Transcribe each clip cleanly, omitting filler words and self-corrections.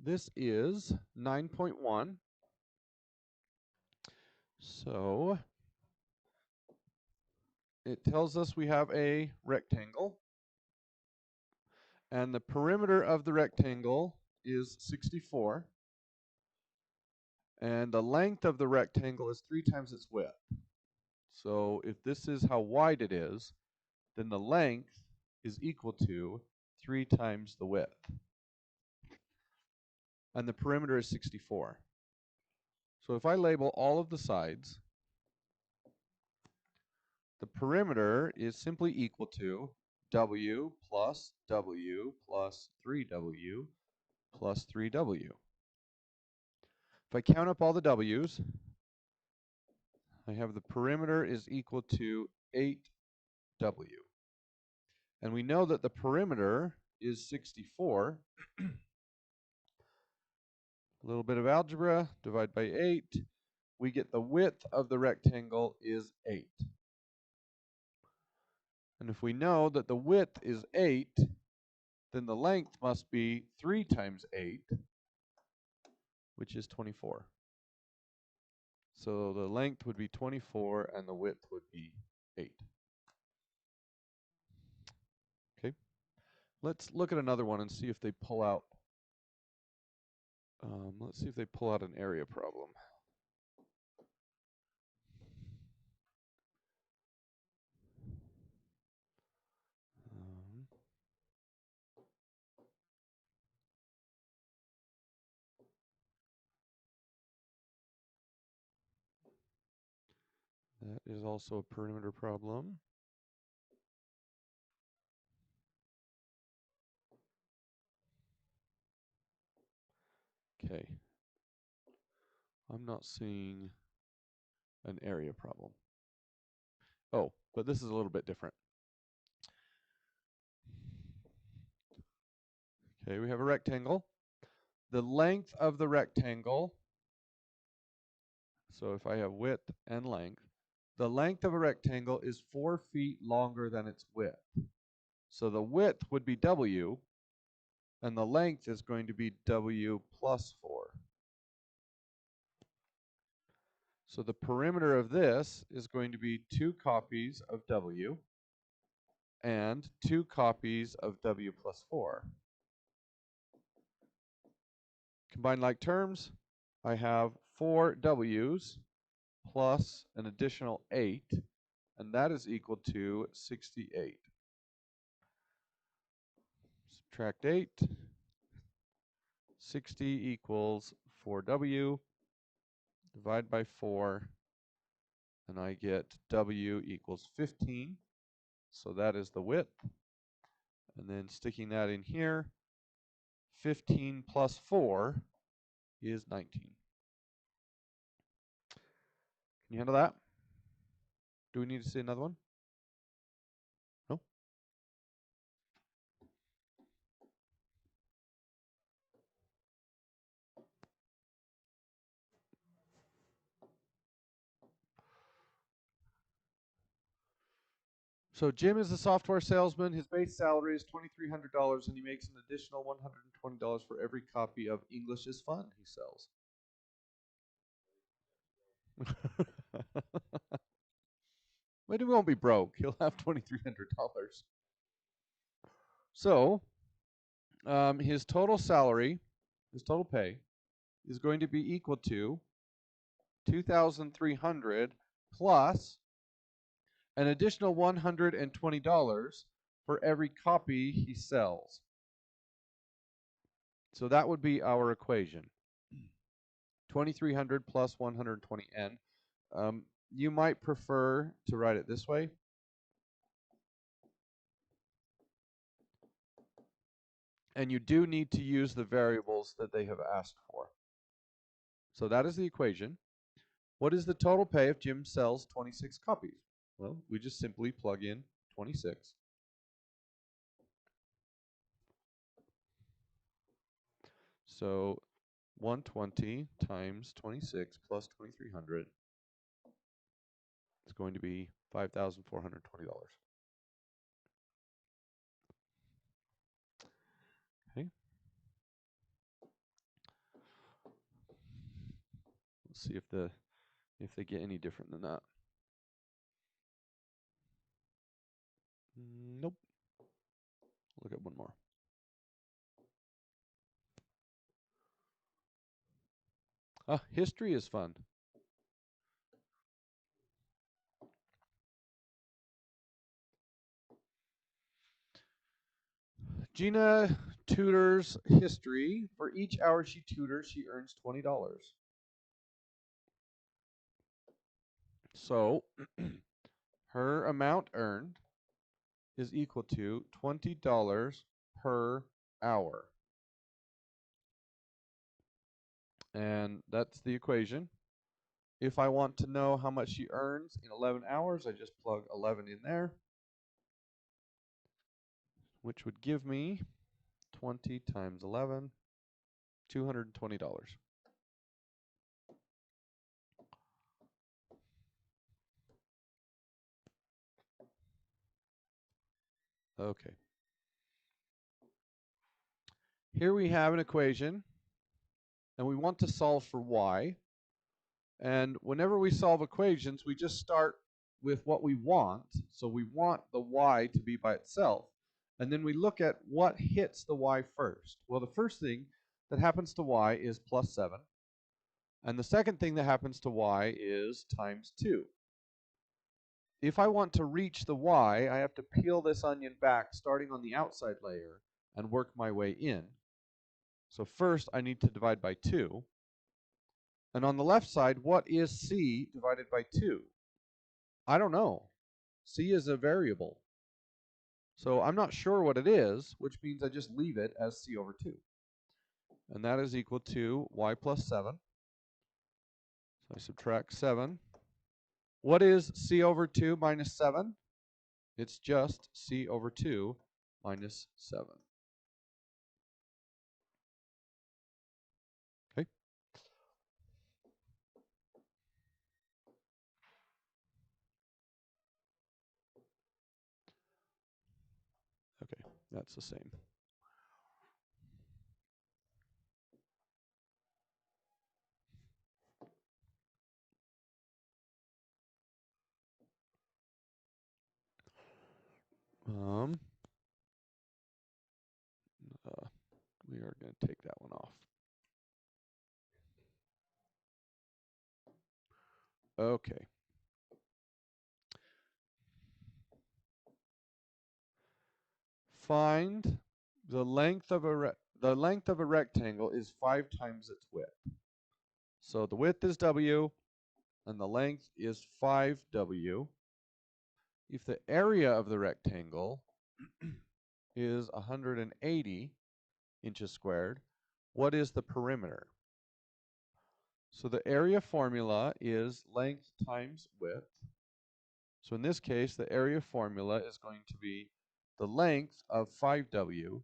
This is 9.1. So it tells us we have a rectangle, and the perimeter of the rectangle is 64, and the length of the rectangle is 3 times its width. So if this is how wide it is, then the length is equal to 3 times the width. And the perimeter is 64. So if I label all of the sides, the perimeter is simply equal to W plus 3W plus 3W. If I count up all the W's, I have the perimeter is equal to 8W. And we know that the perimeter is 64. A little bit of algebra, divide by 8. We get the width of the rectangle is 8. And if we know that the width is 8, then the length must be 3 times 8, which is 24. So the length would be 24 and the width would be 8. Okay. Let's look at another one and see if they pull out. Let's see if they pull out an area problem. That is also a perimeter problem. Okay. I'm not seeing an area problem. Oh, but this is a little bit different. Okay, we have a rectangle. The length of the rectangle, so if I have width and length, the length of a rectangle is 4 feet longer than its width. So the width would be W, and the length is going to be W plus 4. So the perimeter of this is going to be 2 copies of W and 2 copies of W plus 4. Combine like terms, I have 4 W's plus an additional 8, and that is equal to 68. Subtract 8. 60 equals 4W. Divide by 4, and I get W equals 15. So that is the width. And then sticking that in here, 15 plus 4 is 19. Can you handle that? Do we need to see another one? No? So Jim is a software salesman. His base salary is $2,300, and he makes an additional $120 for every copy of English is Fun he sells. But he won't be broke. He'll have $2,300. So his total salary, his total pay, is going to be equal to $2,300 plus an additional $120 for every copy he sells. So that would be our equation. 2,300 plus 120n. You might prefer to write it this way. And you do need to use the variables that they have asked for. So that is the equation. What is the total pay if Jim sells 26 copies? Well, we just simply plug in 26. So 120 times 26 plus 2,300 is going to be $5,420. Okay. Let's see if they get any different than that. Nope. Look at one more. History is fun. Gina tutors history. For each hour she tutors, she earns $20. So her amount earned is equal to $20 per hour. And that's the equation. If I want to know how much she earns in 11 hours, I just plug 11 in there, which would give me 20 times 11, $220. Okay. Here we have an equation, and we want to solve for y. And whenever we solve equations, we just start with what we want. So we want the y to be by itself. And then we look at what hits the y first. Well, the first thing that happens to y is plus 7. And the second thing that happens to y is times 2. If I want to reach the y, I have to peel this onion back starting on the outside layer and work my way in. So first I need to divide by 2. And on the left side, what is c divided by 2? I don't know. C is a variable. So I'm not sure what it is, which means I just leave it as c over 2. And that is equal to y plus 7. So I subtract 7. What is c over 2 minus 7? It's just c over 2 minus 7. Okay. Okay, that's the same. We are going to take that one off. Okay. Find the length of a rectangle is 5 times its width. So the width is w, and the length is 5w. If the area of the rectangle is 180 inches squared, what is the perimeter? So the area formula is length times width. So in this case, the area formula is going to be the length of 5w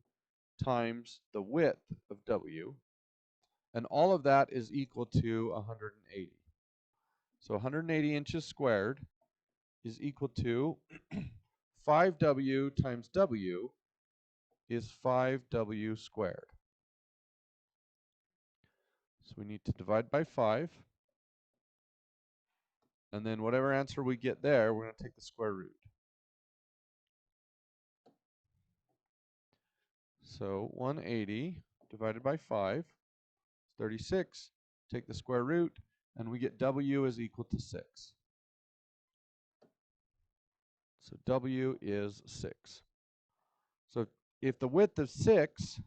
times the width of w, and all of that is equal to 180. So 180 inches squared is equal to 5w times w is 5w squared. So we need to divide by 5. And then whatever answer we get there, we're going to take the square root. So 180 divided by 5 is 36. Take the square root, and we get w is equal to 6. So w is 6. So if the width is 6,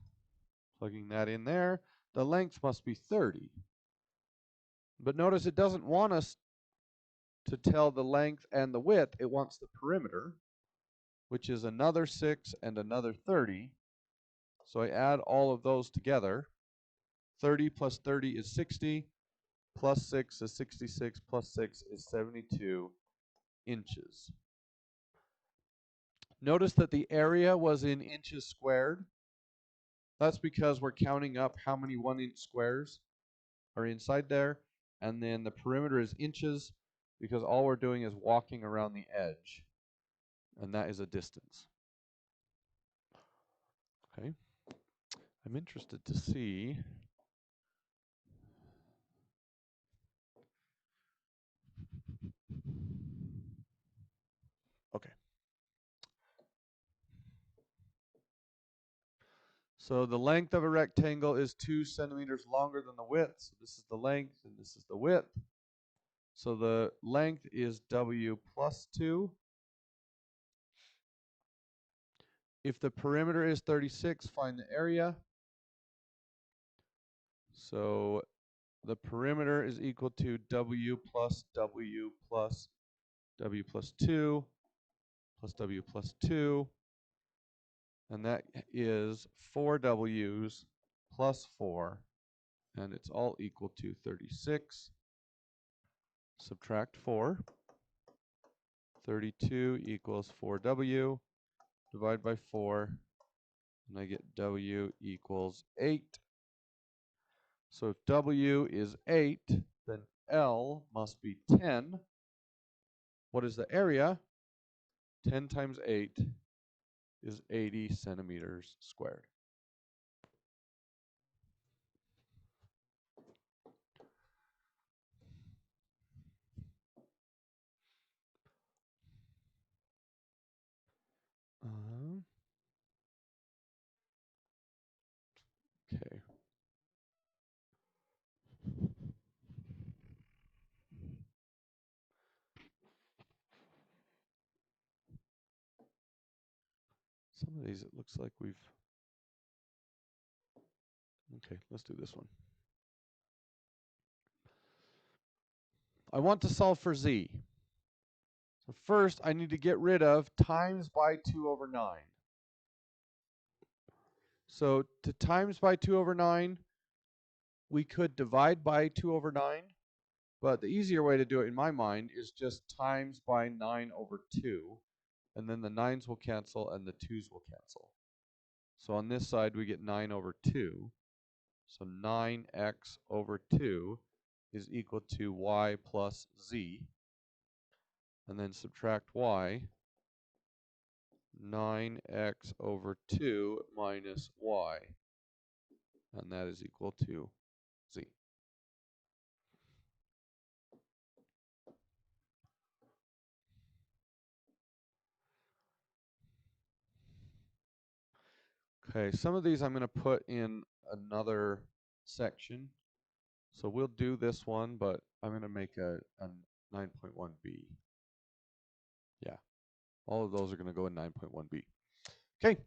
plugging that in there, the length must be 30. But notice it doesn't want us to tell the length and the width. It wants the perimeter, which is another 6 and another 30. So I add all of those together. 30 plus 30 is 60, plus 6 is 66, plus 6 is 72 inches. Notice that the area was in inches squared. That's because we're counting up how many 1-inch squares are inside there. And then the perimeter is inches because all we're doing is walking around the edge. And that is a distance. Okay. I'm interested to see So the length of a rectangle is 2 centimeters longer than the width. So this is the length and this is the width. So the length is W plus 2. If the perimeter is 36, find the area. So the perimeter is equal to W plus W plus W plus 2 plus W plus 2. And that is 4 W's plus 4. And it's all equal to 36. Subtract 4. 32 equals 4W. Divide by 4. And I get W equals 8. So if W is 8, then L must be 10. What is the area? 10 times 8 is 80 centimeters squared. Okay. Some of these it looks like we've... Okay, let's do this one. I want to solve for z. So first, I need to get rid of times by 2 over 9. So to times by 2 over 9, we could divide by 2 over 9. But the easier way to do it in my mind is just times by 9 over 2. And then the 9's will cancel and the 2's will cancel. So on this side, we get 9 over 2. So 9x over 2 is equal to y plus z. And then subtract y. 9x over 2 minus y. And that is equal to z. Okay, some of these I'm going to put in another section. So we'll do this one, but I'm going to make a 9.1b. Yeah, all of those are going to go in 9.1b. Okay.